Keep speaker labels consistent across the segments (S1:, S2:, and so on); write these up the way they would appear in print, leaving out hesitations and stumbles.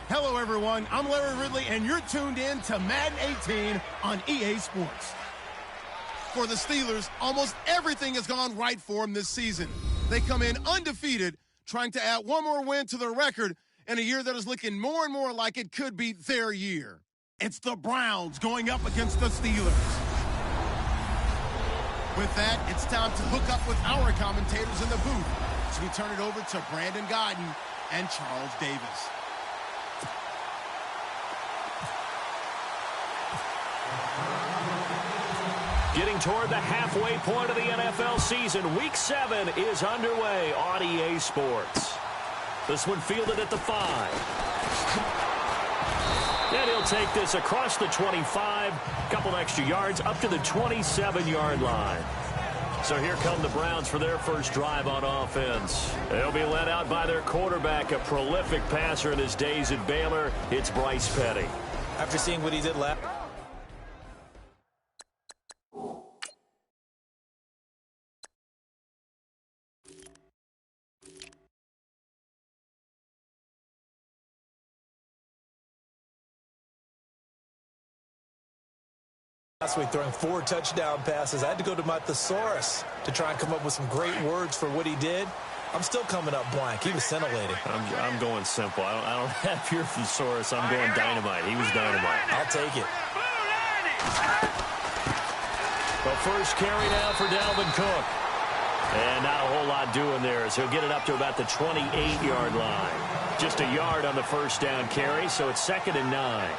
S1: Hello, everyone. I'm Larry Ridley, and you're tuned in to Madden 18 on EA Sports. For the Steelers, almost everything has gone right for them this season. They come in undefeated, trying to add one more win to their record in a year that is looking more and more like it could be their year. It's the Browns going up against the Steelers. With that, it's time to hook up with our commentators in the booth as we turn it over to Brandon Guyton and Charles Davis.
S2: Getting toward the halfway point of the NFL season, Week 7 is underway on EA Sports. This one fielded at the 5. And he'll take this across the 25, a couple extra yards, up to the 27-yard line. So here come the Browns for their first drive on offense. They'll be led out by their quarterback, a prolific passer in his days at Baylor. It's Bryce Petty.
S3: After seeing what he did last week, throwing 4 touchdown passes. I had to go to my thesaurus to try and come up with some great words for what he did. I'm still coming up blank. He was scintillating.
S2: I'm going simple. I don't have your thesaurus. I'm going dynamite. He was dynamite.
S3: I'll take it.
S2: The first carry now for Dalvin Cook. And not a whole lot doing there as he'll get it up to about the 28-yard line. Just a yard on the first down carry, so it's 2nd and 9.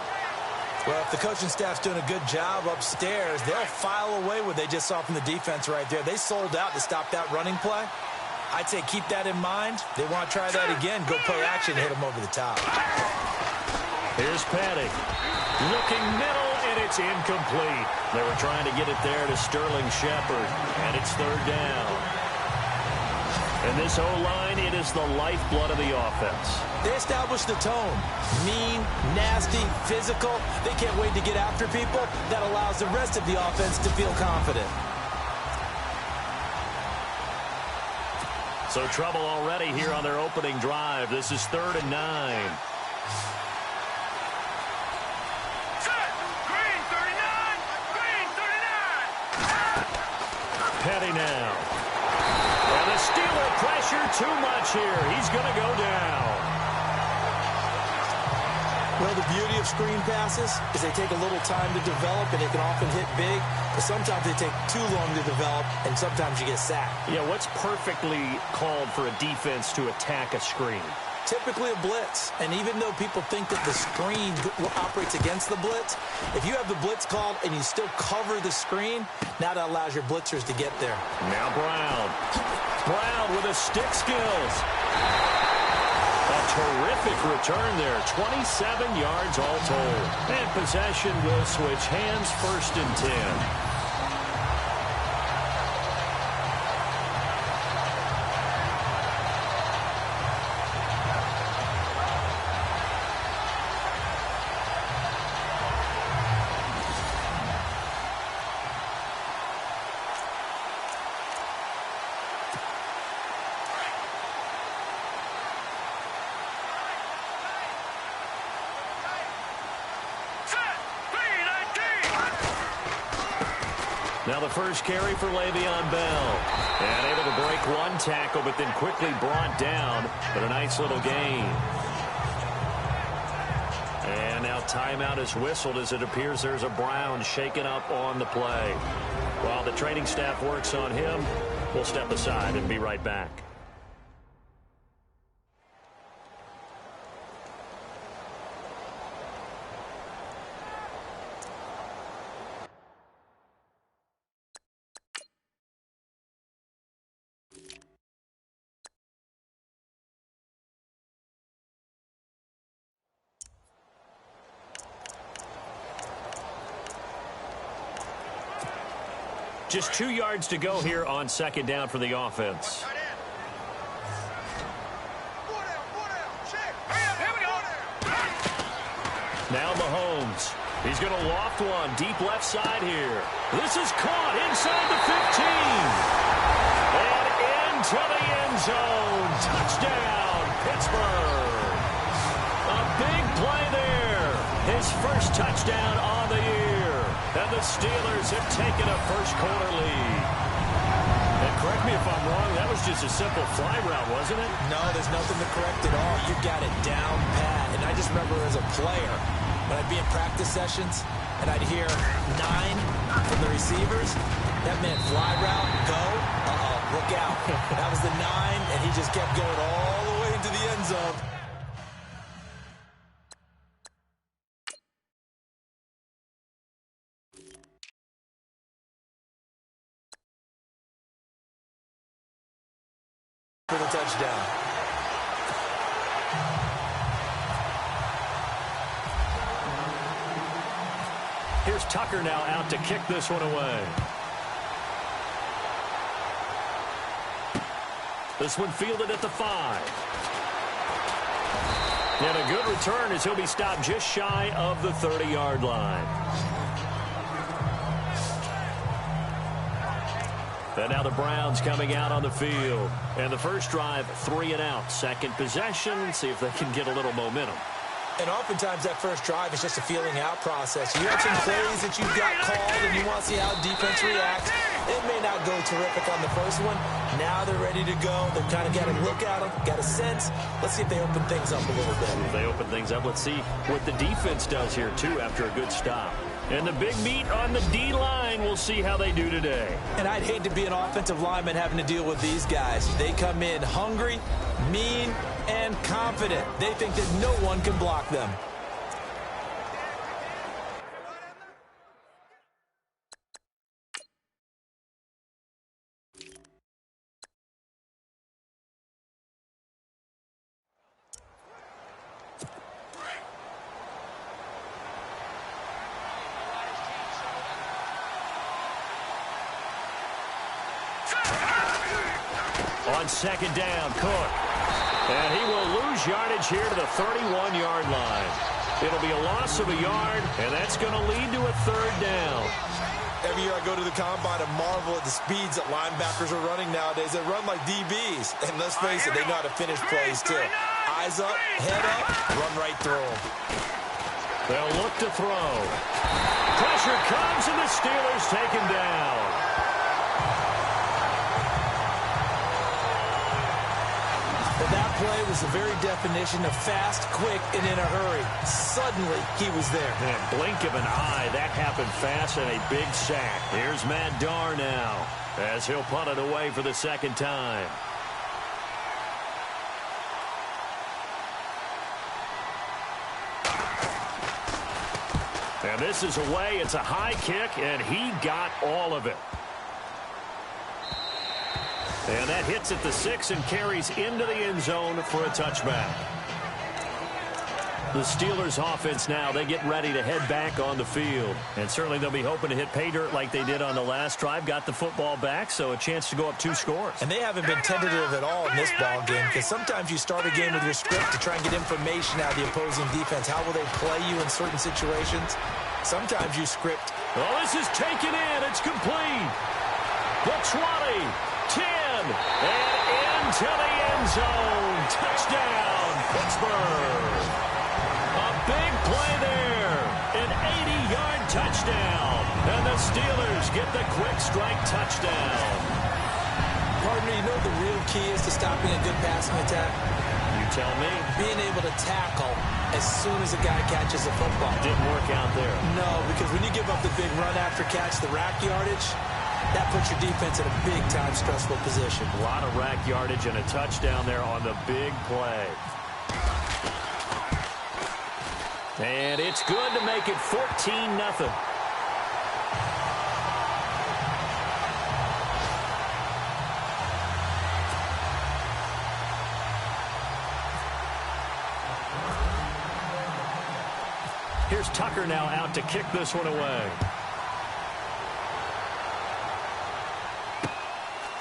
S3: Well, if the coaching staff's doing a good job upstairs, they'll file away what they just saw from the defense right there. They sold out to stop that running play. I'd say keep that in mind. They want to try that again. Go play action and hit them over the top.
S2: Here's Petty. Looking middle, and it's incomplete. They were trying to get it there to Sterling Shepard, and it's 3rd down. And this O-line, it is the lifeblood of the offense.
S3: They established the tone. Mean, nasty, physical. They can't wait to get after people. That allows the rest of the offense to feel confident.
S2: So trouble already here on their opening drive. This is 3rd and 9. Petty now. And the Steeler pressure too much here. He's going to go down.
S3: Well, the beauty of screen passes is they take a little time to develop, and they can often hit big. But sometimes they take too long to develop, and sometimes you get sacked.
S2: Yeah, what's perfectly called for a defense to attack a screen?
S3: Typically a blitz. And even though people think that the screen operates against the blitz, if you have the blitz called and you still cover the screen, now that allows your blitzers to get there.
S2: Now Brown. Brown with his stick skills. A terrific return there. 27 yards all told. And possession will switch hands, 1st and 10. Now the first carry for Le'Veon Bell. And able to break one tackle, but then quickly brought down. But a nice little gain. And now timeout is whistled as it appears there's a Brown shaken up on the play. While the training staff works on him, we'll step aside and be right back. Just 2 yards to go here on 2nd down for the offense. Now Mahomes. He's going to loft one deep left side here. This is caught inside the 15. And into the end zone. Touchdown, Pittsburgh. A big play there. His first touchdown on the year. And the Steelers have taken a first-quarter lead. And correct me if I'm wrong, that was just a simple fly route, wasn't it?
S3: No, there's nothing to correct at all. You got it down pat. And I just remember as a player, when I'd be in practice sessions, and I'd hear 9 from the receivers, that meant fly route, go, look out. That was the 9, and he just kept going all the way into the end zone. For the touchdown.
S2: Here's Tucker now out to kick this one away. This one fielded at the 5. And a good return as he'll be stopped just shy of the 30-yard line. And now the Browns coming out on the field. And the first drive, 3 and out. Second possession, see if they can get a little momentum.
S3: And oftentimes that first drive is just a feeling out process. You have some plays that you've got called and you want to see how defense reacts. It may not go terrific on the first one. Now they're ready to go. They've kind of got a look at them, got a sense. Let's see if they open things up a little bit.
S2: If they open things up, let's see what the defense does here, too, after a good stop. And the big meat on the D-line, we'll see how they do today.
S3: And I'd hate to be an offensive lineman having to deal with these guys. They come in hungry, mean, and confident. They think that no one can block them.
S2: On second down, Cook. And he will lose yardage here to the 31-yard line. It'll be a loss of a yard, and that's going to lead to a third down.
S3: Every year I go to the combine and marvel at the speeds that linebackers are running nowadays. They run like DBs. And let's face it, they know how to finish plays too. Eyes up, head up, run right through them.
S2: They'll look to throw. Pressure comes, and the Steelers take him down.
S3: That play was the very definition of fast, quick, and in a hurry. Suddenly, he was there.
S2: And blink of an eye, that happened fast and a big sack. Here's Matt Darr now as he'll punt it away for the second time. And this is away. It's a high kick, and he got all of it. And that hits at the 6 and carries into the end zone for a touchback. The Steelers offense now, they get ready to head back on the field. And certainly they'll be hoping to hit pay dirt like they did on the last drive. Got the football back, so a chance to go up 2 scores.
S3: And they haven't been tentative at all in this ball game, because sometimes you start a game with your script to try and get information out of the opposing defense. How will they play you in certain situations? Sometimes you script.
S2: Well, this is taken in. It's complete. The 20, 10. And into the end zone. Touchdown, Pittsburgh. A big play there. An 80-yard touchdown. And the Steelers get the quick strike touchdown.
S3: Pardon me, you know the real key is to stopping a good passing attack?
S2: You tell me.
S3: Being able to tackle as soon as a guy catches a football.
S2: Didn't work out there.
S3: No, because when you give up the big run after catch, the rack yardage, that puts your defense in a big-time stressful position.
S2: A lot of rack yardage and a touchdown there on the big play. And it's good to make it 14-0. Here's Tucker now out to kick this one away.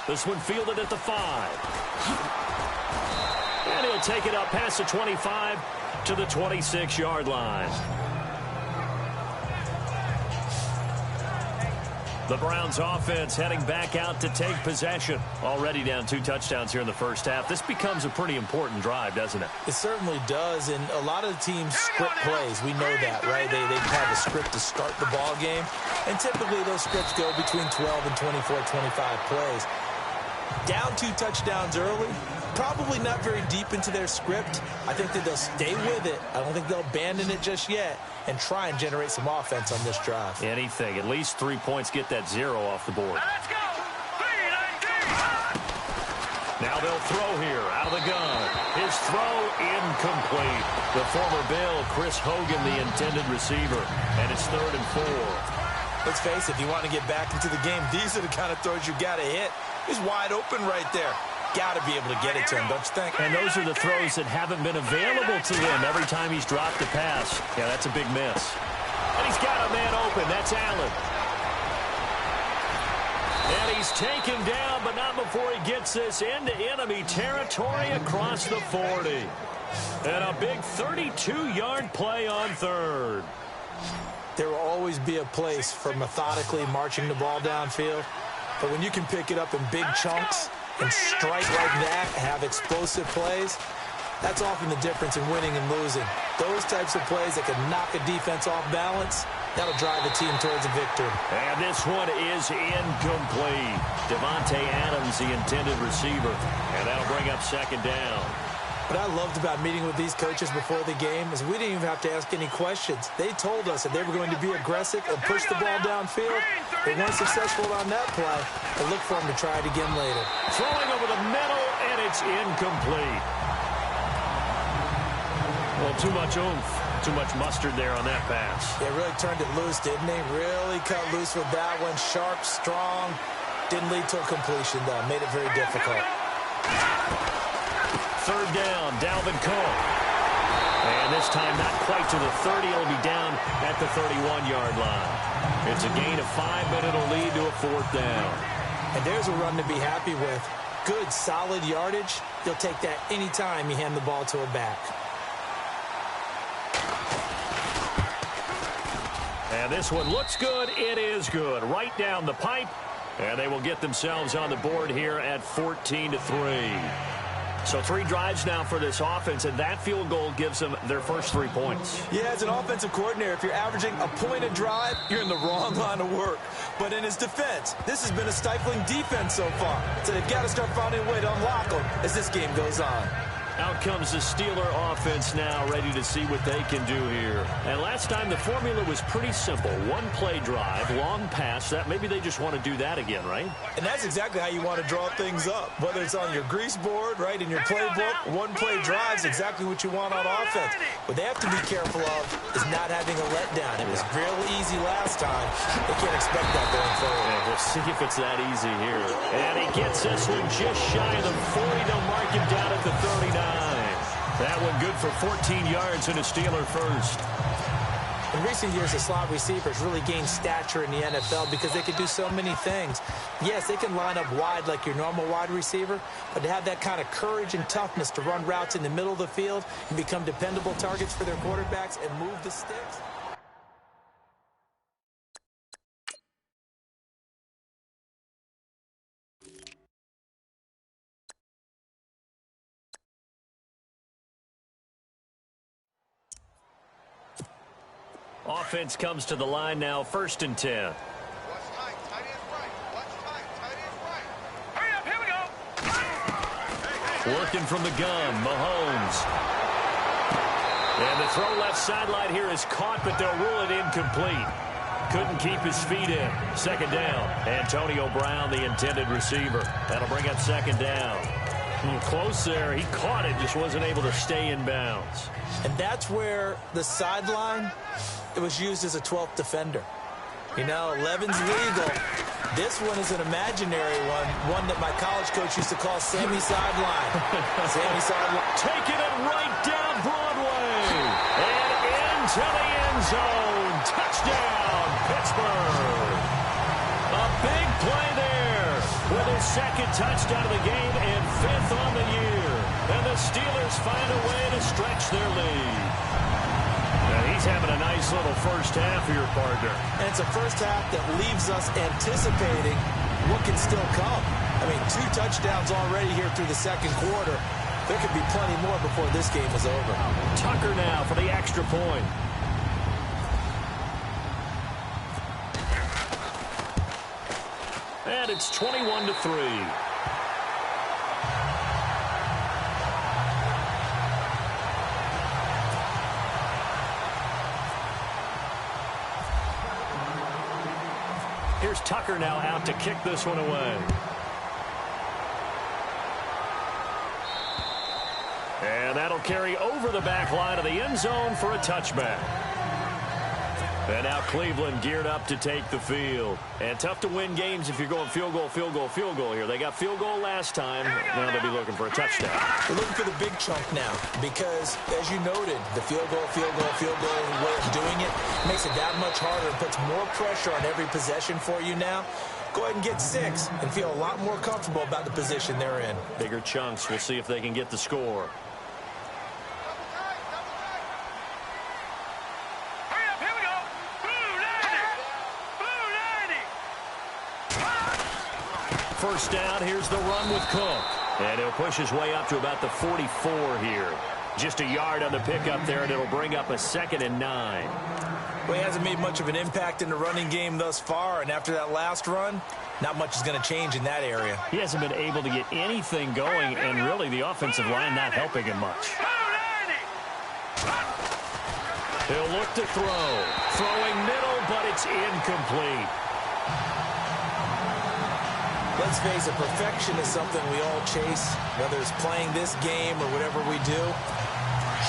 S2: This one fielded at the 5. And he'll take it up past the 25 to the 26-yard line. The Browns offense heading back out to take possession. Already down 2 touchdowns here in the first half. This becomes a pretty important drive, doesn't it?
S3: It certainly does, and a lot of the teams script plays. We know that, right? They have a script to start the ball game, and typically those scripts go between 12 and 24, 25 plays. Down 2 touchdowns early, probably not very deep into their script. I think that they'll stay with it. I don't think they'll abandon it just yet and try and generate some offense on this drive.
S2: Anything. At least 3 points, get that 0 off the board.
S4: Let's go.
S2: Now they'll throw here out of the gun. His throw incomplete. The former Bill, Chris Hogan, the intended receiver. And it's 3rd and 4.
S3: Let's face it, if you want to get back into the game, these are the kind of throws you got to hit. He's wide open right there. Got to be able to get it to him, don't you think?
S2: And those are the throws that haven't been available to him every time he's dropped a pass. Yeah, that's a big miss. And he's got a man open. That's Allen. And he's taken down, but not before he gets this into enemy territory across the 40. And a big 32-yard play on 3rd.
S3: There will always be a place for methodically marching the ball downfield. But when you can pick it up in big chunks and strike like that, have explosive plays, that's often the difference in winning and losing. Those types of plays that can knock a defense off balance, that'll drive the team towards a victory.
S2: And this one is incomplete. Davante Adams, the intended receiver. And that'll bring up 2nd down.
S3: What I loved about meeting with these coaches before the game is we didn't even have to ask any questions. They told us that they were going to be aggressive and push the ball downfield. They weren't successful on that play, but look for them to try it again later.
S2: Throwing over the middle, and it's incomplete. Well, too much oomph, too much mustard there on that pass.
S3: They really turned it loose, didn't they? Really cut loose with that one. Sharp, strong. Didn't lead to a completion, though. Made it very difficult.
S2: 3rd down, Dalvin Cook. And this time not quite to the 30. It'll be down at the 31-yard line. It's a gain of 5, but it'll lead to a 4th down.
S3: And there's a run to be happy with. Good, solid yardage. You'll take that any time you hand the ball to a back.
S2: And this one looks good. It is good. Right down the pipe. And they will get themselves on the board here at 14-3. So 3 drives now for this offense, and that field goal gives them their first 3 points.
S3: Yeah, as an offensive coordinator, if you're averaging a point a drive, you're in the wrong line of work. But in his defense, this has been a stifling defense so far. So they've got to start finding a way to unlock them as this game goes on.
S2: Out comes the Steeler offense now, ready to see what they can do here. And last time the formula was pretty simple. 1-play drive, long pass. That maybe they just want to do that again, right?
S3: And that's exactly how you want to draw things up. Whether it's on your grease board, right, in your playbook, 1-play drive is exactly what you want on offense. What they have to be careful of is not having a letdown. It was real easy last time. They can't expect that going forward.
S2: Yeah, we'll see if it's that easy here. And he gets this one just shy of the 40. They'll mark him down at the 39. That one good for 14 yards and a Steeler first.
S3: In recent years, the slot receivers really gained stature in the NFL because they can do so many things. Yes, they can line up wide like your normal wide receiver, but to have that kind of courage and toughness to run routes in the middle of the field and become dependable targets for their quarterbacks and move the sticks.
S2: Offense comes to the line now, 1st and 10. Working from the gun, Mahomes. And the throw left sideline here is caught, but they'll rule it incomplete. Couldn't keep his feet in. 2nd down. Antonio Brown, the intended receiver. That'll bring up 2nd down. Close there. He caught it, just wasn't able to stay in bounds.
S3: And that's where the sideline, it was used as a 12th defender. You know, 11's legal. This one is an imaginary one that my college coach used to call Sammy Sideline. Sammy Sideline.
S2: Taking it right down Broadway. And into the end zone. Touchdown, Pittsburgh. A big play there with his 2nd touchdown of the game and 5th on the year. And the Steelers find a way to stretch their lead. Now he's having a nice Nice little first half here, partner.
S3: And it's a first half that leaves us anticipating what can still come. I mean, 2 touchdowns already here through the second quarter. There could be plenty more before this game is over.
S2: Tucker now for the extra point. And it's 21-3. Here's Tucker now out to kick this one away. And that'll carry over the back line of the end zone for a touchback. And now Cleveland geared up to take the field. And tough to win games if you're going field goal, field goal, field goal here. They got field goal last time. Now they'll be looking for a touchdown.
S3: They're looking for the big chunk now because, as you noted, the field goal, field goal, field goal way of doing it makes it that much harder and puts more pressure on every possession for you now. Go ahead and get 6 and feel a lot more comfortable about the position they're in.
S2: Bigger chunks. We'll see if they can get the score. First down, here's the run with Cook. And he'll push his way up to about the 44 here. Just a yard on the pickup there, and it'll bring up a 2nd and 9.
S3: Well, he hasn't made much of an impact in the running game thus far, and after that last run, not much is going to change in that area.
S2: He hasn't been able to get anything going, and really the offensive line not helping him much. He'll look to throw. Throwing middle, but it's incomplete.
S3: Let's face it, perfection is something we all chase, whether it's playing this game or whatever we do.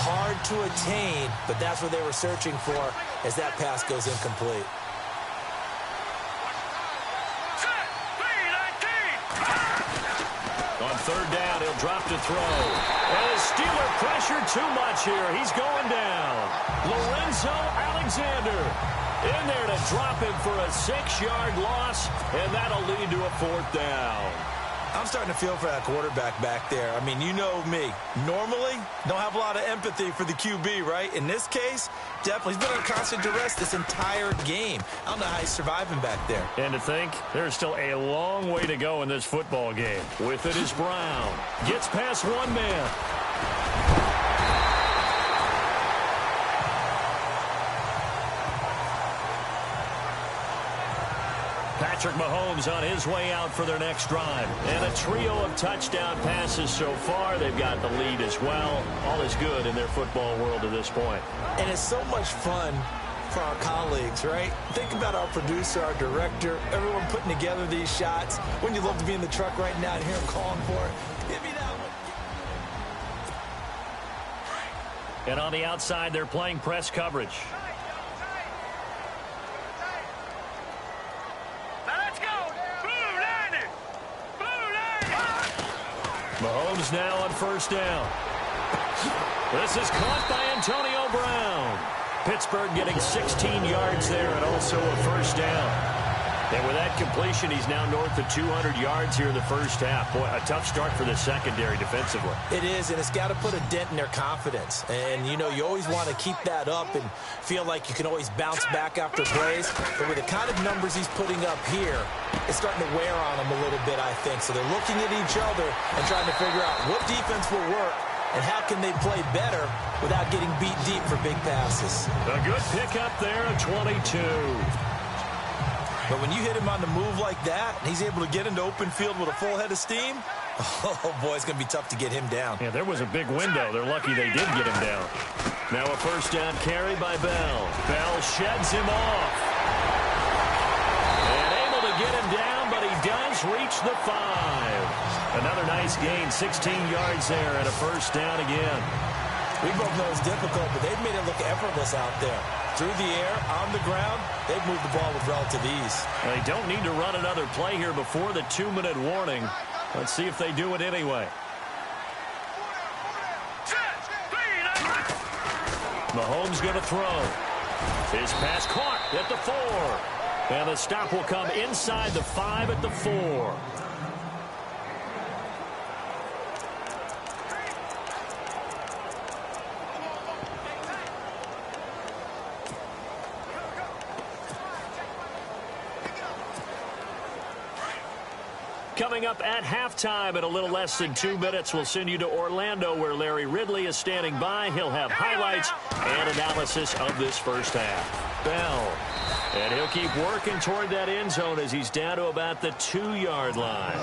S3: Hard to attain, but that's what they were searching for as that pass goes incomplete.
S2: On third down, he'll drop to throw. And his Steeler pressure too much here. He's going down. Lorenzo Alexander in there to drop him for a 6-yard loss, and that'll lead to a 4th down.
S3: I'm starting to feel for that quarterback back there. I mean, you know me. Normally, don't have a lot of empathy for the QB, right? In this case, definitely. He's been under constant duress this entire game. I don't know how he's surviving back there.
S2: And to think, there's still a long way to go in this football game. With it is Brown. Gets past one man. Patrick Mahomes on his way out for their next drive. And a trio of touchdown passes so far. They've got the lead as well. All is good in their football world at this point.
S3: And it's so much fun for our colleagues, right? Think about our producer, our director, everyone putting together these shots. Wouldn't you love to be in the truck right now and hear him calling for it? Give me that one.
S2: And on the outside, they're playing press coverage. Mahomes now on first down. This is caught by Antonio Brown. Pittsburgh getting 16 yards there and also a first down. And with that completion, he's now north of 200 yards here in the first half. Boy, a tough start for the secondary defensively.
S3: It is, and it's got to put a dent in their confidence. And, you know, you always want to keep that up and feel like you can always bounce back after plays. But with the kind of numbers he's putting up here, it's starting to wear on them a little bit, I think. So they're looking at each other and trying to figure out what defense will work and how can they play better without getting beat deep for big passes.
S2: A good pickup there at 22.
S3: But when you hit him on the move like that, and he's able to get into open field with a full head of steam, oh, boy, it's going to be tough to get him down.
S2: Yeah, there was a big window. They're lucky they did get him down. Now a first down carry by Bell. Bell sheds him off. And able to get him down, but he does reach the 5. Another nice gain, 16 yards there, and a first down again.
S3: We both know it's difficult, but they've made it look effortless out there. Through the air, on the ground, they've moved the ball with relative ease.
S2: They don't need to run another play here before the 2-minute warning. Let's see if they do it anyway. Mahomes going to throw. His pass caught at the 4. And the stop will come inside the 5 at the 4. Coming up at halftime in a little less than 2 minutes, we'll send you to Orlando where Larry Ridley is standing by. He'll have highlights and analysis of this first half. Bell. And he'll keep working toward that end zone as he's down to about the 2-yard line.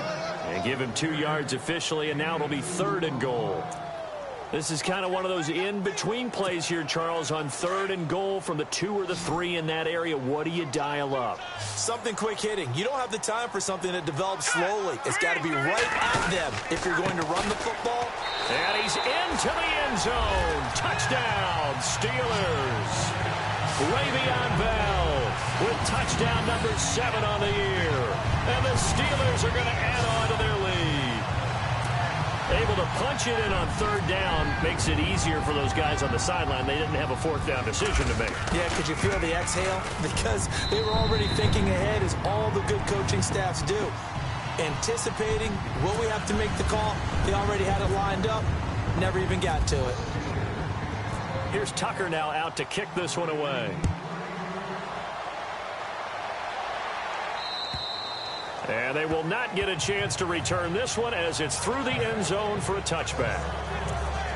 S2: And give him 2 yards officially, and now it'll be 3rd and goal. This is kind of one of those in-between plays here, Charles, on 3rd and goal from the 2 or the 3 in that area. What do you dial up?
S3: Something quick hitting. You don't have the time for something that develops slowly. It's got to be right at them if you're going to run the football.
S2: And he's into the end zone. Touchdown, Steelers. Le'Veon Bell with touchdown number 7 on the year. And the Steelers are going to add on to their lead. Able to punch it in on 3rd down makes it easier for those guys on the sideline. They didn't have a 4th down decision to make.
S3: Yeah, could you feel the exhale? Because they were already thinking ahead, as all the good coaching staffs do. Anticipating, will we have to make the call? They already had it lined up. Never even got to it.
S2: Here's Tucker now out to kick this one away. And they will not get a chance to return this one as it's through the end zone for a touchback.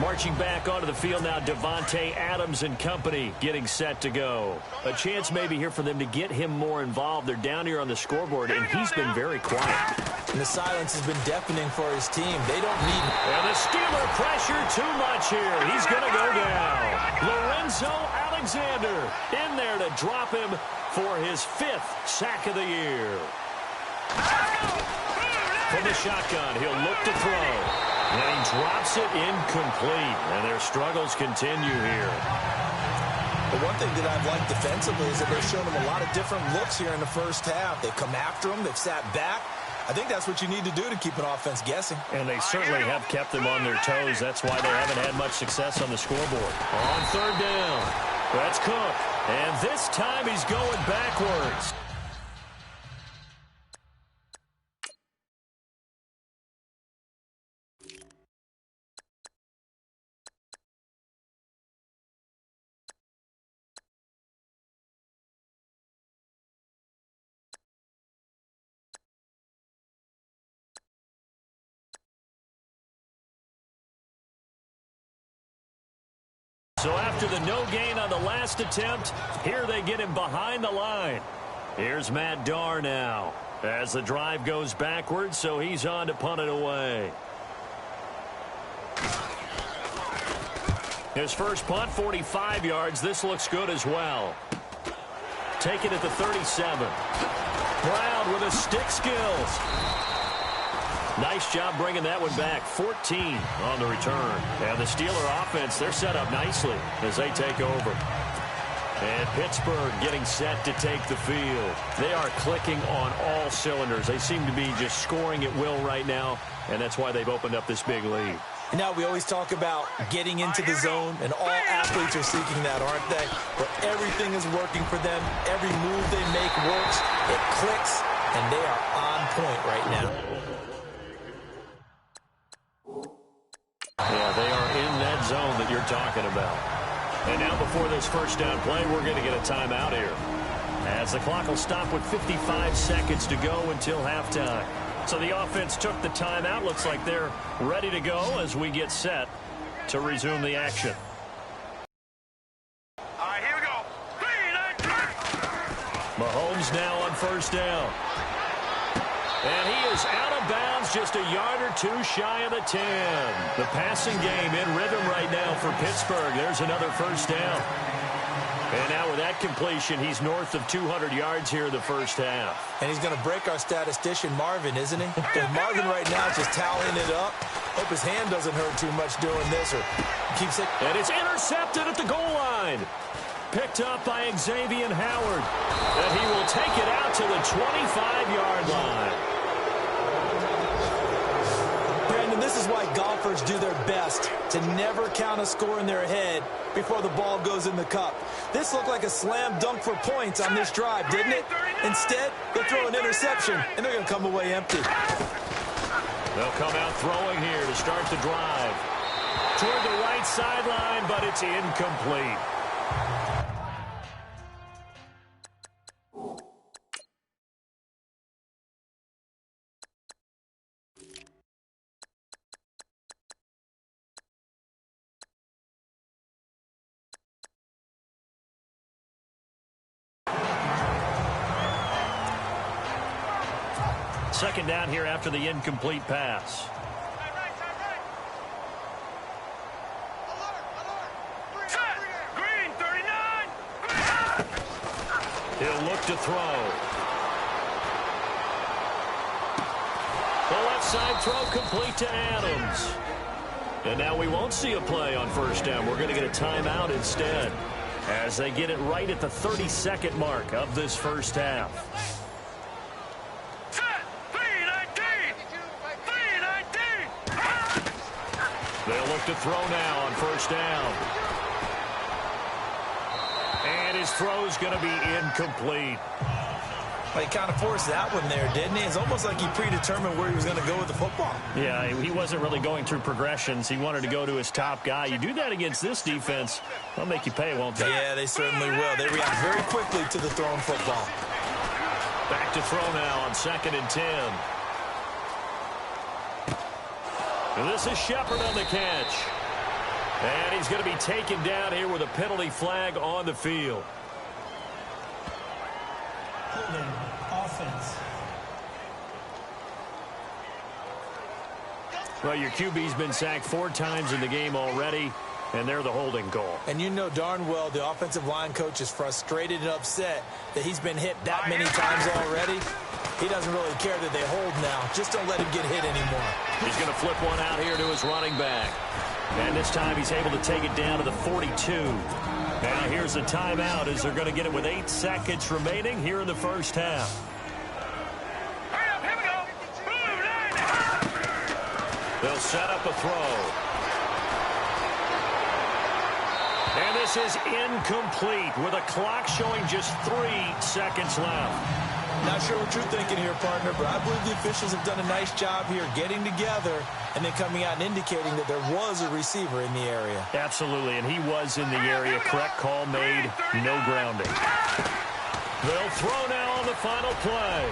S2: Marching back onto the field now, Davante Adams and company getting set to go. A chance maybe here for them to get him more involved. They're down here on the scoreboard, and he's been very quiet.
S3: And the silence has been deafening for his team. They don't need him.
S2: And the Steeler pressure too much here. He's going to go down. Lorenzo Alexander in there to drop him for his 5th sack of the year. From the shotgun, he'll look to throw. And he drops it incomplete. And their struggles continue here.
S3: The one thing that I've liked defensively is that they've shown him a lot of different looks here in the first half. They've come after him. They've sat back. I think that's what you need to do to keep an offense guessing.
S2: And they certainly have kept them on their toes. That's why they haven't had much success on the scoreboard. On 3rd down, that's Cook. And this time he's going backwards. So after the no gain on the last attempt, here they get him behind the line. Here's Matt Darr now as the drive goes backwards, so he's on to punt it away. His first punt, 45 yards. This looks good as well. Take it at the 37. Brown with his stick skills. Nice job bringing that one back. 14 on the return. And the Steeler offense, they're set up nicely as they take over. And Pittsburgh getting set to take the field. They are clicking on all cylinders. They seem to be just scoring at will right now, and that's why they've opened up this big lead.
S3: Now, we always talk about getting into the zone, and all athletes are seeking that, aren't they? Where everything is working for them. Every move they make works. It clicks, and they are on point right now.
S2: Yeah, they are in that zone that you're talking about. And now before this first down play, we're going to get a timeout here. As the clock will stop with 55 seconds to go until halftime. So the offense took the timeout. Looks like they're ready to go as we get set to resume the action.
S4: All right, here we go. 3, 9, 3.
S2: Mahomes now on first down. And he is out of bounds, just a yard or two shy of the 10. The passing game in rhythm right now for Pittsburgh. There's another first down. And now with that completion, he's north of 200 yards here in the first half.
S3: And he's going to break our statistician, Marvin, isn't he? And Marvin right now is just tallying it up. Hope his hand doesn't hurt too much doing this or keeps it.
S2: And it's intercepted at the goal line. Picked up by Xavier Howard. And he will take it out to the 25-yard line.
S3: Brandon, this is why golfers do their best to never count a score in their head before the ball goes in the cup. This looked like a slam dunk for points on this drive, didn't it? Instead, they throw an interception, and they're going to come away empty.
S2: They'll come out throwing here to start the drive. Toward the right sideline, but it's incomplete. Second down here after the incomplete pass.
S4: Green 39.
S2: He'll look to throw. The left side throw complete to Adams. And now we won't see a play on first down. We're going to get a timeout instead as they get it right at the 32nd mark of this first half. They'll look to throw now on first down. And his throw's going to be incomplete.
S3: Well, he kind of forced that one there, didn't he? It's almost like he predetermined where he was going to go with the football.
S2: Yeah, he wasn't really going through progressions. He wanted to go to his top guy. You do that against this defense, they'll make you pay, won't they?
S3: Yeah, they certainly will. They react very quickly to the thrown football.
S2: Back to throw now on 2nd and 10. And this is Shepard on the catch. And he's going to be taken down here with a penalty flag on the field.
S5: Holding offense.
S2: Well, your QB's been sacked 4 times in the game already, and they're the holding call.
S3: And you know darn well the offensive line coach is frustrated and upset that he's been hit that many times already. He doesn't really care that they hold now. Just don't let him get hit anymore.
S2: He's going to flip one out here to his running back. And this time he's able to take it down to the 42. Now here's a timeout as they're going to get it with 8 seconds remaining here in the first half.
S4: Hurry up, here we go. Blue line.
S2: They'll set up a throw. And this is incomplete with a clock showing just 3 seconds left.
S3: Not sure what you're thinking here, partner, but I believe the officials have done a nice job here getting together and then coming out and indicating that there was a receiver in the area.
S2: Absolutely, and he was in the area. Correct call made, no grounding. They'll throw now on the final play.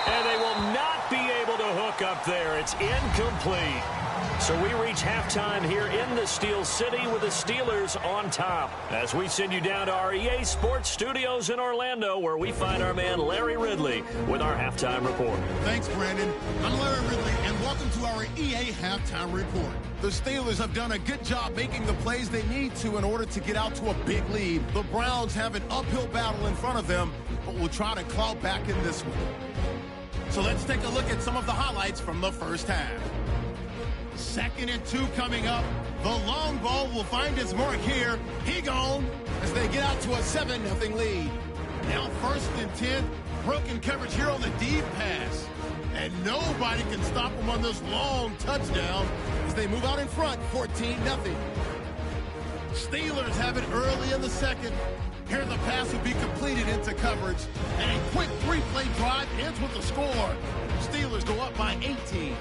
S2: And they will not be able to hook up there. It's incomplete. So we reach halftime here in the Steel City with the Steelers on top as we send you down to our EA Sports Studios in Orlando where we find our man Larry Ridley with our halftime report.
S1: Thanks, Brandon. I'm Larry Ridley, and welcome to our EA Halftime Report. The Steelers have done a good job making the plays they need to in order to get out to a big lead. The Browns have an uphill battle in front of them, but will try to claw back in this one. So let's take a look at some of the highlights from the first half. 2nd and 2 coming up. The long ball will find its mark here. He gone as they get out to a 7-0 lead. Now 1st and 10. Broken coverage here on the deep pass. And nobody can stop them on this long touchdown as they move out in front 14-0. Steelers have it early in the 2nd. Here the pass will be completed into coverage. And a quick 3-play drive ends with a score. Steelers go up by 18.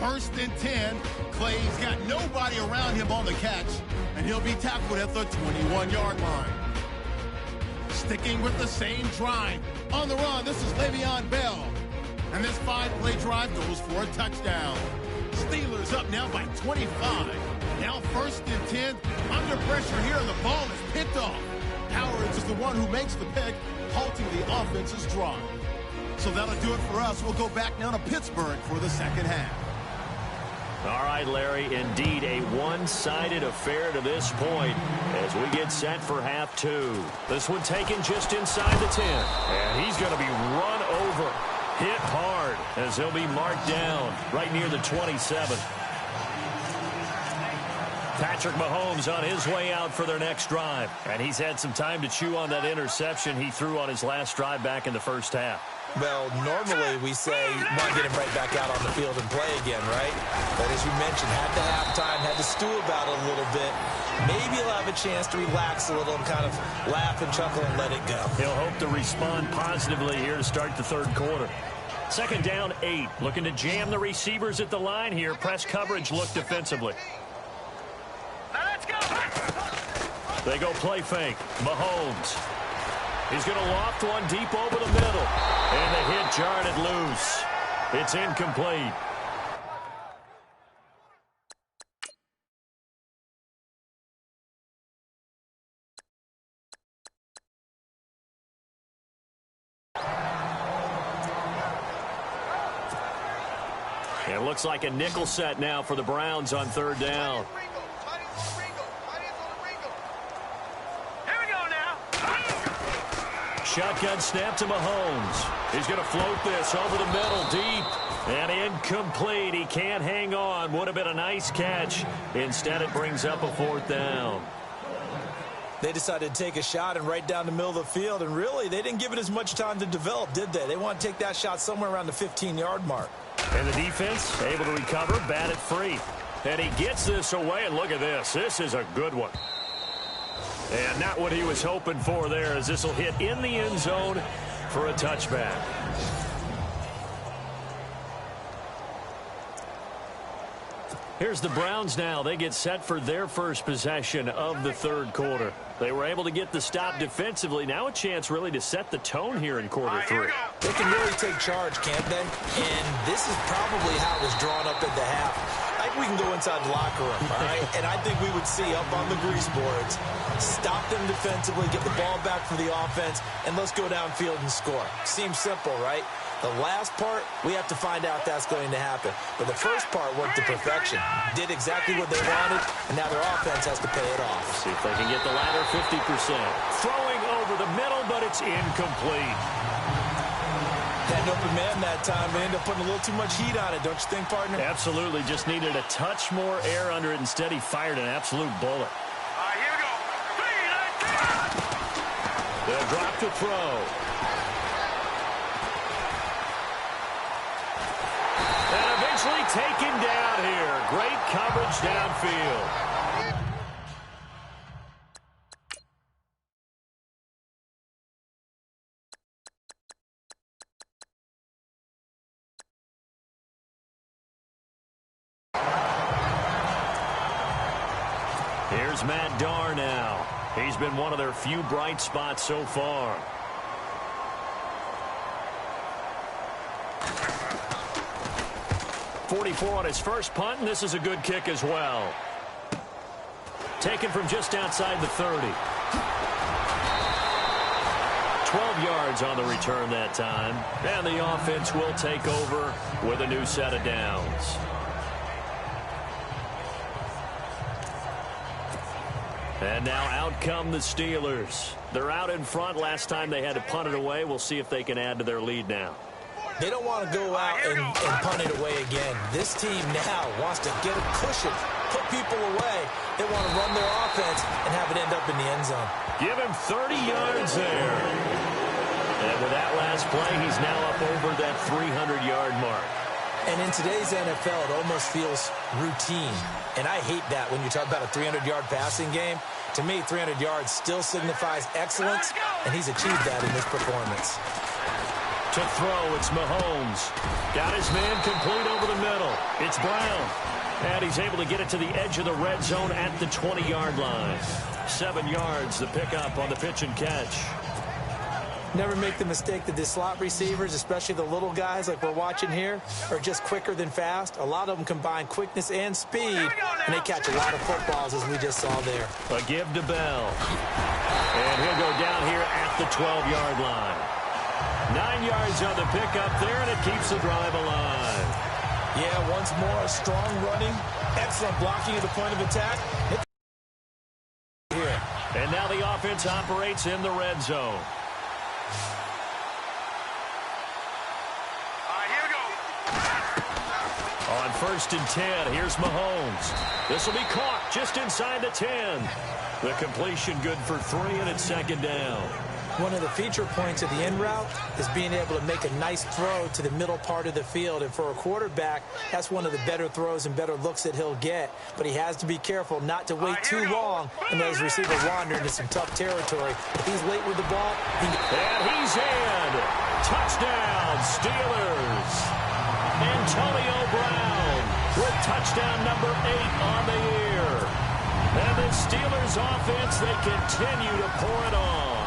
S1: 1st and 10. Clay's got nobody around him on the catch, and he'll be tackled at the 21-yard line. Sticking with the same drive. On the run, this is Le'Veon Bell. And this 5-play drive goes for a touchdown. Steelers up now by 25. Now 1st and 10. Under pressure here, and the ball is picked off. Howard is the one who makes the pick, halting the offense's drive. So that'll do it for us. We'll go back now to Pittsburgh for the second half.
S2: All right, Larry, indeed a one-sided affair to this point as we get set for half 2. This one taken just inside the 10. And he's going to be run over, hit hard as he'll be marked down right near the 27. Patrick Mahomes on his way out for their next drive. And he's had some time to chew on that interception he threw on his last drive back in the first half.
S3: Well, normally we say want to get him right back out on the field and play again, right? But as you mentioned, had to halftime, had to stew about it a little bit. Maybe he'll have a chance to relax a little and kind of laugh and chuckle and let it go.
S2: He'll hope to respond positively here to start the 3rd quarter. 2nd down, 8. Looking to jam the receivers at the line here. Press coverage look defensively.
S4: Now let's go.
S2: They go play fake. Mahomes. He's going to loft one deep over the middle. And the hit jarred it loose. It's incomplete. looks like a nickel set now for the Browns on third down.
S4: Here we go now.
S2: Shotgun snap to Mahomes. He's going to float this over the middle deep. And incomplete. He can't hang on. Would have been a nice catch. Instead, it brings up a fourth down.
S3: They decided to take a shot and right down the middle of the field. And really, they didn't give it as much time to develop, did they? They want to take that shot somewhere around the 15-yard mark.
S2: And the defense able to recover, bat it free. And he gets this away, and look at this. This is a good one. And not what he was hoping for there, as this will hit in the end zone for a touchback. Here's the Browns now. They get set for their first possession of the third quarter. They were able to get the stop defensively. Now a chance really to set the tone here in quarter three.
S3: They can really take charge, can't they? And this is probably how it was drawn up at the half. I think we can go inside the locker room, all right? And I think we would see up on the grease boards, stop them defensively, get the ball back for the offense, and let's go downfield and score. Seems simple, right? The last part, we have to find out that's going to happen. But the first part worked to perfection. Did exactly what they wanted, and now their offense has to pay it off.
S2: See if they can get the latter 50%. Throwing over the middle, but it's incomplete.
S3: Had an open man that time. They ended up putting a little too much heat on it, don't you think, partner?
S2: Absolutely. Just needed a touch more air under it. Instead, he fired an absolute bullet.
S4: Here we go.
S2: They'll drop to throw. And eventually taken down here. Great coverage downfield. Here's Matt Darr now. He's been one of their few bright spots so far. .44 on his first punt, and this is a good kick as well. Taken from just outside the 30. 12 yards on the return that time. And the offense will take over with a new set of downs. And now out come the Steelers. They're out in front. Last time they had to punt it away. We'll see if they can add to their lead now.
S3: They don't want to go out and punt it away again. This team now wants to get a cushion, put people away. They want to run their offense and have it end up in the end zone.
S2: Give him 30 yards there. And with that last play, he's now up over that 300-yard mark.
S3: And in today's NFL, it almost feels routine. And I hate that when you talk about a 300-yard passing game. To me, 300 yards still signifies excellence, and he's achieved that in this performance.
S2: To throw, it's Mahomes. Got his man complete over the middle. It's Brown. And he's able to get it to the edge of the red zone at the 20-yard line. 7 yards, the pickup on the pitch and catch.
S3: Never make the mistake that the slot receivers, especially the little guys like we're watching here, are just quicker than fast. A lot of them combine quickness and speed, and they catch a lot of footballs, as we just saw there.
S2: A give to Bell. And he'll go down here at the 12-yard line. 9 yards on the pickup there, and it keeps the drive alive.
S3: Yeah, once more, a strong running, excellent blocking at the point of attack. Here.
S2: And now the offense operates in the red zone.
S4: Here we go.
S2: On 1st and 10, here's Mahomes. This will be caught just inside the 10. The completion good for 3, and it's 2nd down.
S3: One of the feature points of the end route is being able to make a nice throw to the middle part of the field. And for a quarterback, that's one of the better throws and better looks that he'll get. But he has to be careful not to wait too long and let his receiver wander into some tough territory. If he's late with the ball,
S2: and he's in. Touchdown, Steelers. Antonio Brown with touchdown number 8 on the year. And the Steelers offense, they continue to pour it on.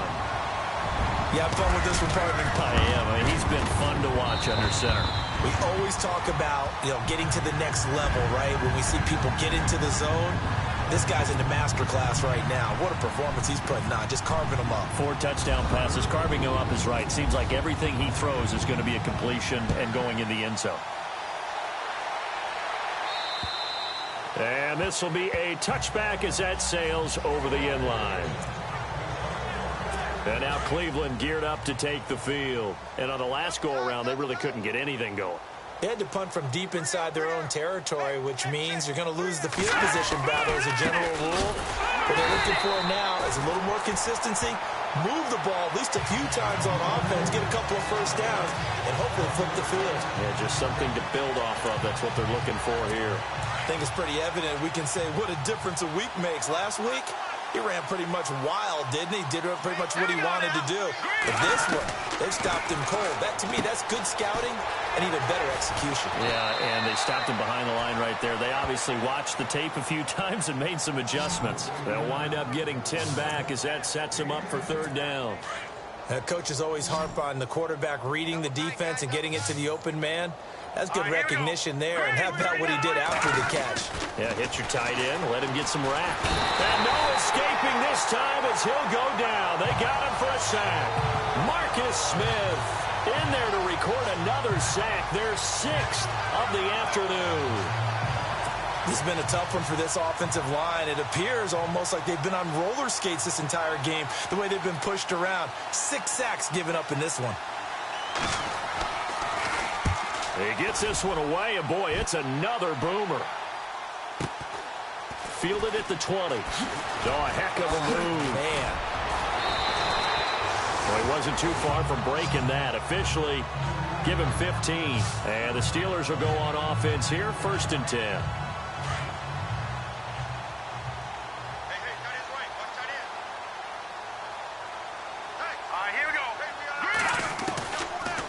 S3: You have fun with this one, partner?
S2: I am. I mean, he's been fun to watch under center.
S3: We always talk about, getting to the next level, right? When we see people get into the zone, this guy's in the master class right now. What a performance he's putting on, just carving them up.
S2: 4 touchdown passes. Carving him up is right. Seems like everything he throws is going to be a completion and going in the end zone. And this will be a touchback as that sails over the end line. And now Cleveland geared up to take the field. And on the last go-around, they really couldn't get anything going.
S3: They had to punt from deep inside their own territory, which means you're going to lose the field position battle as a general rule. What they're looking for now is a little more consistency, move the ball at least a few times on offense, get a couple of first downs, and hopefully flip the field.
S2: Yeah, just something to build off of. That's what they're looking for here.
S3: I think it's pretty evident. We can say what a difference a week makes. Last week, he ran pretty much wild, didn't he? Did pretty much what he wanted to do. But this one, they've stopped him cold. That, to me, that's good scouting and even better execution.
S2: Yeah, and they stopped him behind the line right there. They obviously watched the tape a few times and made some adjustments. They'll wind up getting 10 back as that sets them up for third down.
S3: Coaches always harp on the quarterback reading the defense and getting it to the open man. That's good recognition there. And how about what he did after the catch?
S2: Yeah, hit your tight end, let him get some rap. And no escaping this time as he'll go down. They got him for a sack. Marcus Smith in there to record another sack. Their 6th of the afternoon.
S3: This has been a tough one for this offensive line. It appears almost like they've been on roller skates this entire game, the way they've been pushed around. 6 sacks given up in this one.
S2: He gets this one away, and boy, it's another boomer. Fielded at the 20. Oh, a heck of a move.
S3: Man.
S2: Well, he wasn't too far from breaking that. Officially, give him 15. And the Steelers will go on offense here, 1st and 10.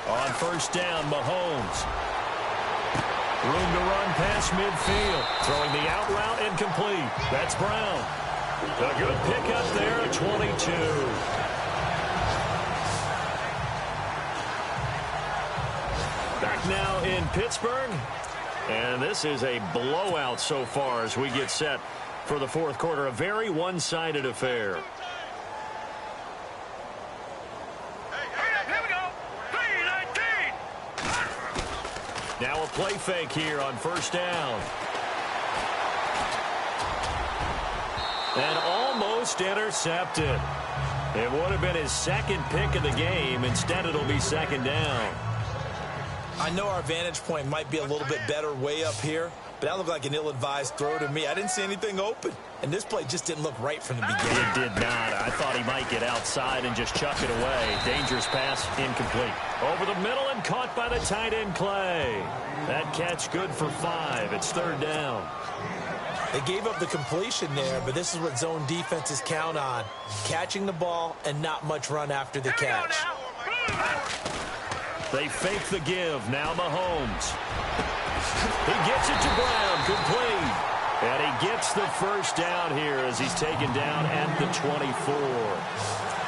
S2: On 1st down, Mahomes. Room to run past midfield. Throwing the out route incomplete. That's Brown. A good pickup there at 22. Back now in Pittsburgh. And this is a blowout so far as we get set for the 4th quarter. A very one-sided affair. Now a play fake here on 1st down. And almost intercepted. It would have been his 2nd pick of the game. Instead, it'll be 2nd down.
S3: I know our vantage point might be a little bit better way up here, but that looked like an ill-advised throw to me. I didn't see anything open, and this play just didn't look right from the beginning.
S2: It did not. I thought he might get outside and just chuck it away. Dangerous pass, incomplete. Over the middle and caught by the tight end, Clay. That catch good for 5. It's 3rd down.
S3: They gave up the completion there, but this is what zone defenses count on. Catching the ball and not much run after the catch.
S2: They fake the give. Now Mahomes. He gets it to Brown. Complete. And he gets the 1st down here as he's taken down at the 24.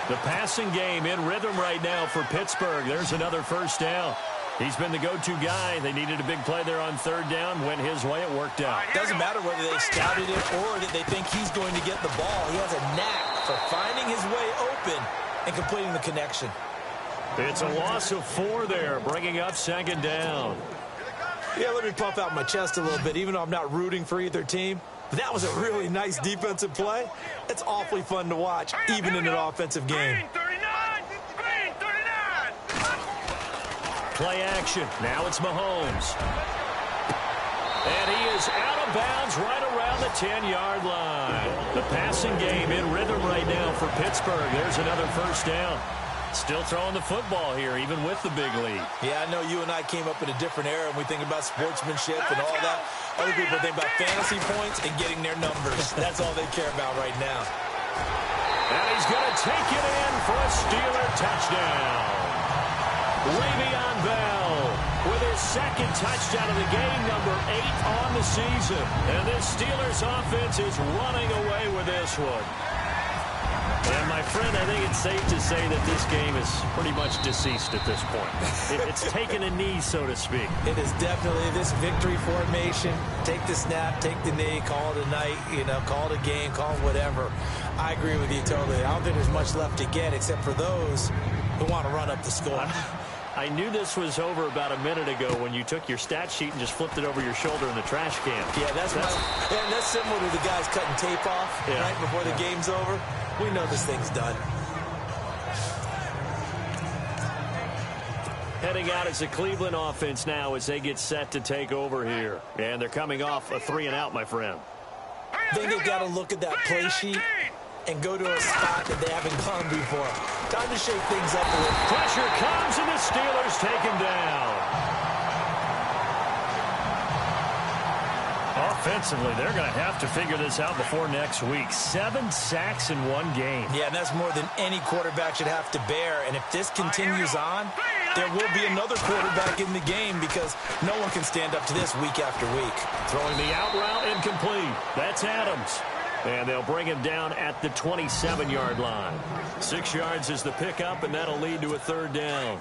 S2: The passing game in rhythm right now for Pittsburgh. There's another 1st down. He's been the go-to guy. They needed a big play there on 3rd down. Went his way. It worked out.
S3: Doesn't matter whether they scouted it or that they think he's going to get the ball. He has a knack for finding his way open and completing the connection.
S2: It's a loss of 4 there, bringing up 2nd down.
S3: Yeah, let me puff out my chest a little bit, even though I'm not rooting for either team. But that was a really nice defensive play. It's awfully fun to watch, even in an offensive game.
S2: Play action. Now it's Mahomes. And he is out of bounds right around the 10-yard line. The passing game in rhythm right now for Pittsburgh. There's another 1st down. Still throwing the football here, even with the big lead.
S3: Yeah, I know you and I came up in a different era, and we think about sportsmanship and all that. Other people think about fantasy points and getting their numbers. That's all they care about right now.
S2: And he's going to take it in for a Steeler touchdown. Le'Veon Bell with his 2nd touchdown of the game, number 8 on the season. And this Steelers offense is running away with this one. And, my friend, I think it's safe to say that this game is pretty much deceased at this point. It's taken a knee, so to speak.
S3: It is definitely this victory formation. Take the snap, take the knee, call it a night, call it a game, call it whatever. I agree with you totally. I don't think there's much left to get except for those who want to run up the score.
S2: I knew this was over about a minute ago when you took your stat sheet and just flipped it over your shoulder in the trash can.
S3: Yeah, that's similar to the guys cutting tape off right before the game's over. We know this thing's done.
S2: Heading out is the Cleveland offense now as they get set to take over here. And they're coming off a 3-and-out, my friend.
S3: I think they've got to look at that play sheet and go to a spot that they haven't gone before. Time to shake things up a little.
S2: Pressure comes, and the Steelers take him down. Offensively, they're going to have to figure this out before next week. 7 sacks in one game.
S3: Yeah, and that's more than any quarterback should have to bear. And if this continues on, there will be another quarterback in the game because no one can stand up to this week after week.
S2: Throwing the out route incomplete. That's Adams. And they'll bring him down at the 27-yard line. 6 yards is the pickup, and that'll lead to a 3rd down.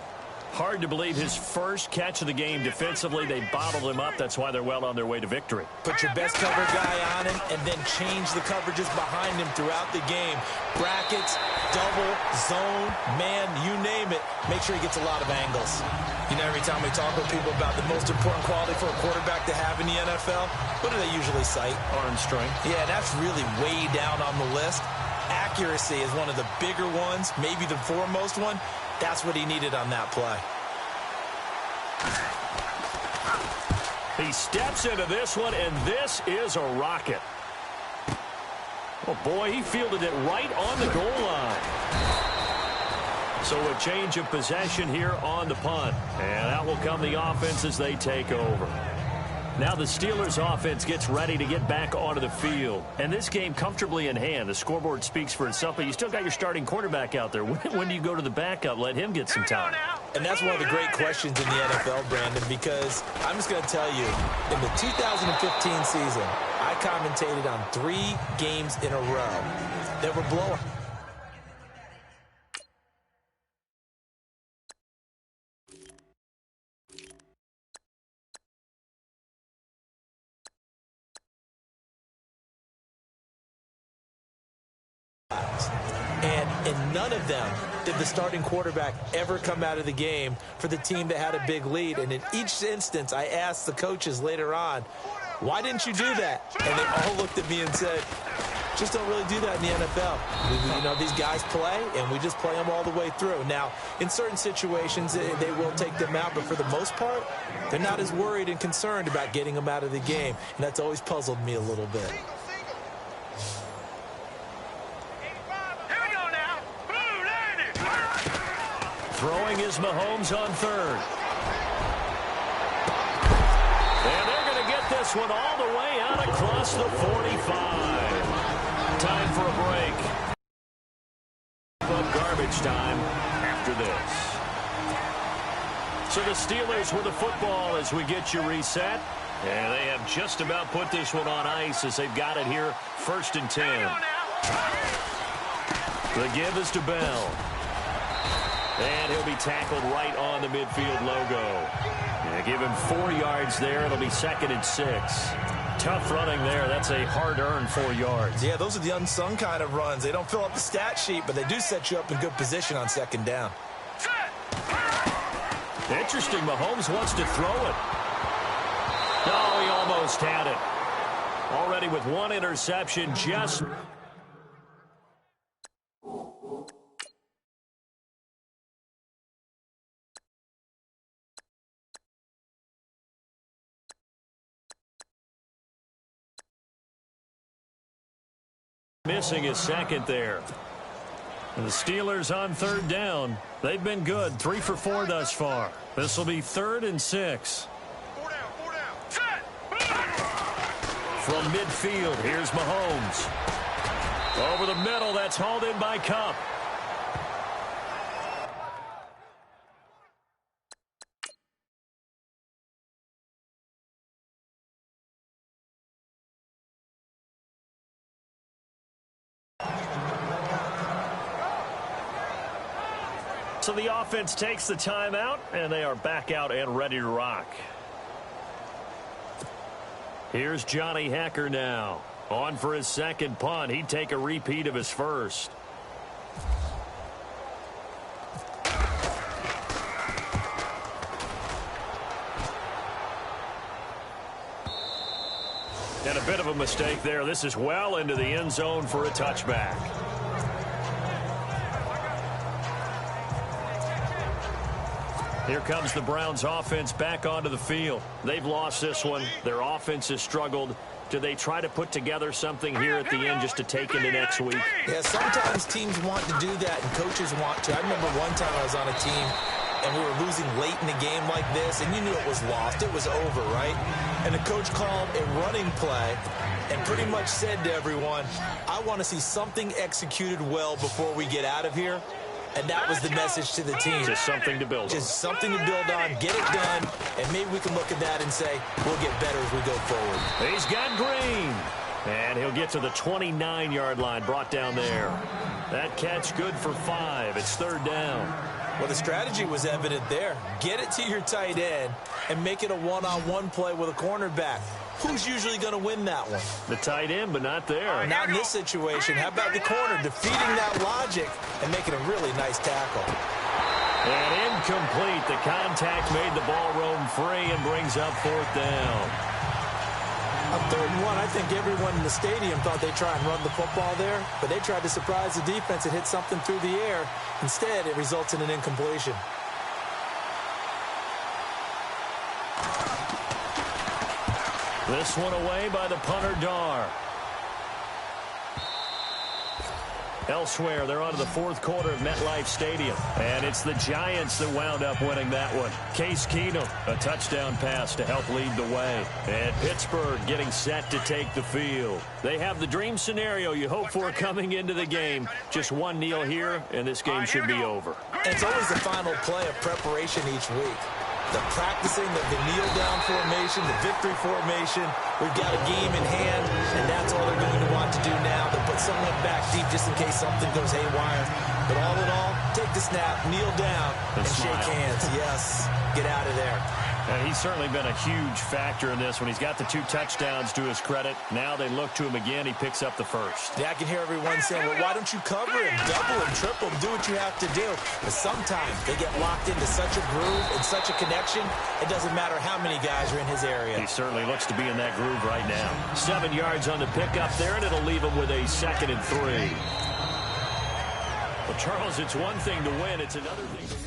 S2: Hard to believe his first catch of the game defensively. They bottled him up. That's why they're well on their way to victory.
S3: Put your best cover guy on him and then change the coverages behind him throughout the game. Brackets, double, zone, man, you name it. Make sure he gets a lot of angles. You know, every time we talk with people about the most important quality for a quarterback to have in the NFL, what do they usually cite?
S2: Arm strength.
S3: Yeah, that's really way down on the list. Accuracy is one of the bigger ones, maybe the foremost one. That's what he needed on that play.
S2: He steps into this one, and this is a rocket. Oh, boy, he fielded it right on the goal line. So a change of possession here on the punt. And out will come the offense as they take over. Now the Steelers offense gets ready to get back onto the field. And this game comfortably in hand. The scoreboard speaks for itself, but you still got your starting quarterback out there. When do you go to the backup? Let him get some time.
S3: And that's one of the great questions in the NFL, Brandon, because I'm just going to tell you, in the 2015 season, I commentated on 3 games in a row that were blowouts. And in none of them did the starting quarterback ever come out of the game for the team that had a big lead. And in each instance, I asked the coaches later on, why didn't you do that? And they all looked at me and said, just don't really do that in the NFL. You know, these guys play, and we just play them all the way through. Now, in certain situations, they will take them out, but for the most part, they're not as worried and concerned about getting them out of the game. And that's always puzzled me a little bit.
S2: Throwing is Mahomes on 3rd. And they're going to get this one all the way out across the 45. Time for a break. Above garbage time after this. So the Steelers with the football as we get you reset. And they have just about put this one on ice as they've got it here. 1st and 10. The give is to Bell. And he'll be tackled right on the midfield logo. Yeah, give him 4 yards there. It'll be 2nd and 6. Tough running there. That's a hard-earned 4 yards.
S3: Yeah, those are the unsung kind of runs. They don't fill up the stat sheet, but they do set you up in good position on 2nd down.
S2: Interesting. Mahomes wants to throw it. Oh, he almost had it. Already with 1 interception, just... missing his 2nd there. And the Steelers on 3rd down. They've been good. 3 for 4 thus far. This will be 3rd and 6.
S4: 4 down, 4 down. Set.
S2: From midfield, here's Mahomes. Over the middle, that's hauled in by Kupp. So the offense takes the timeout, and they are back out and ready to rock. Here's Johnny Hacker now. On for his 2nd punt. He'd take a repeat of his 1st. And a bit of a mistake there. This is well into the end zone for a touchback. Here comes the Browns offense back onto the field. They've lost this one. Their offense has struggled. Do they try to put together something here at the end just to take into next week?
S3: Yeah, sometimes teams want to do that and coaches want to. I remember one time I was on a team and we were losing late in the game like this, and you knew it was lost. It was over, right? And the coach called a running play and pretty much said to everyone, I want to see something executed well before we get out of here. And that was the message to the team.
S2: Just something to build on.
S3: Just something to build on, get it done, and maybe we can look at that and say, we'll get better as we go forward.
S2: He's got Green. And he'll get to the 29-yard line, brought down there. That catch good for 5. It's 3rd down.
S3: Well, the strategy was evident there. Get it to your tight end and make it a one-on-one play with a cornerback. Who's usually going to win that one?
S2: The tight end, but not there.
S3: Not in this situation. How about the corner defeating that logic and making a really nice tackle?
S2: And incomplete. The contact made the ball roam free and brings up 4th down.
S3: On 3rd and 1, I think everyone in the stadium thought they'd try and run the football there, but they tried to surprise the defense and hit something through the air. Instead, it results in an incompletion.
S2: This one away by the punter, Dar. Elsewhere, they're on to the 4th quarter of MetLife Stadium. And it's the Giants that wound up winning that one. Case Keenum, a touchdown pass to help lead the way. And Pittsburgh getting set to take the field. They have the dream scenario you hope for coming into the game. Just one kneel here, and this game should be over.
S3: And it's always the final play of preparation each week. The practicing of the kneel-down formation, the victory formation. We've got a game in hand, and that's all they're going to want to do now. They'll put someone back deep just in case something goes haywire. But all in all, take the snap, kneel down, and shake hands. Yes, get out of there.
S2: And he's certainly been a huge factor in this when he's got the 2 touchdowns to his credit. Now they look to him again. He picks up the 1st.
S3: Yeah, I can hear everyone saying, well, why don't you cover him, double him, triple him, do what you have to do. But sometimes they get locked into such a groove and such a connection, it doesn't matter how many guys are in his area.
S2: He certainly looks to be in that groove right now. 7 yards on the pickup there, and it'll leave him with a 2nd and 3. Well, Charles, it's one thing to win. It's another thing to win.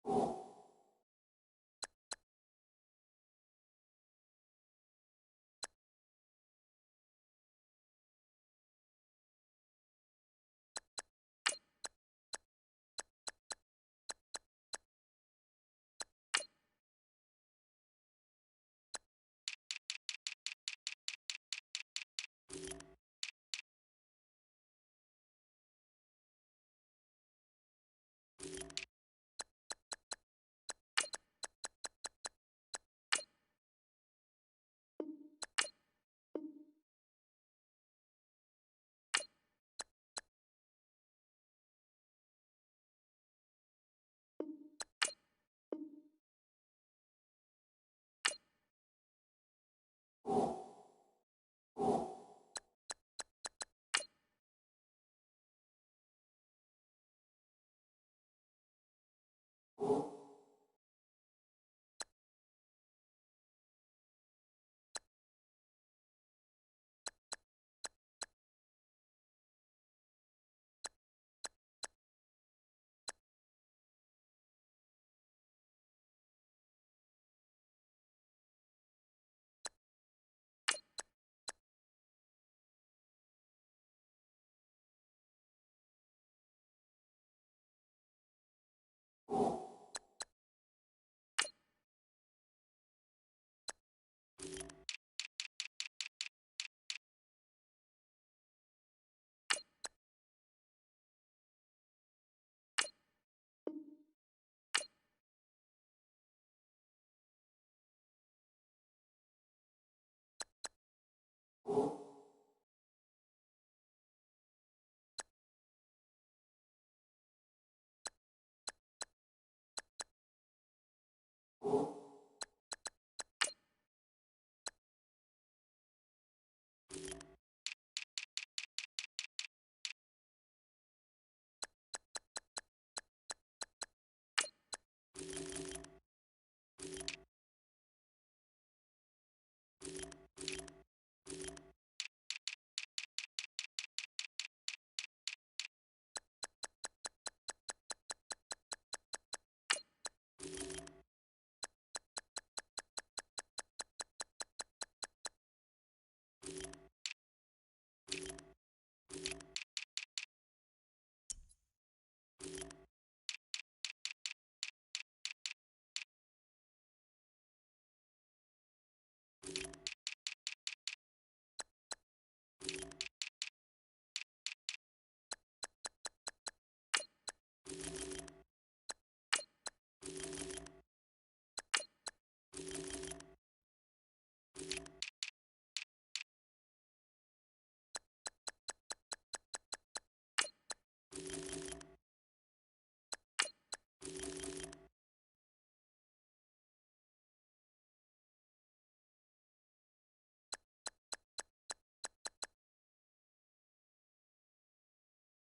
S6: Ball.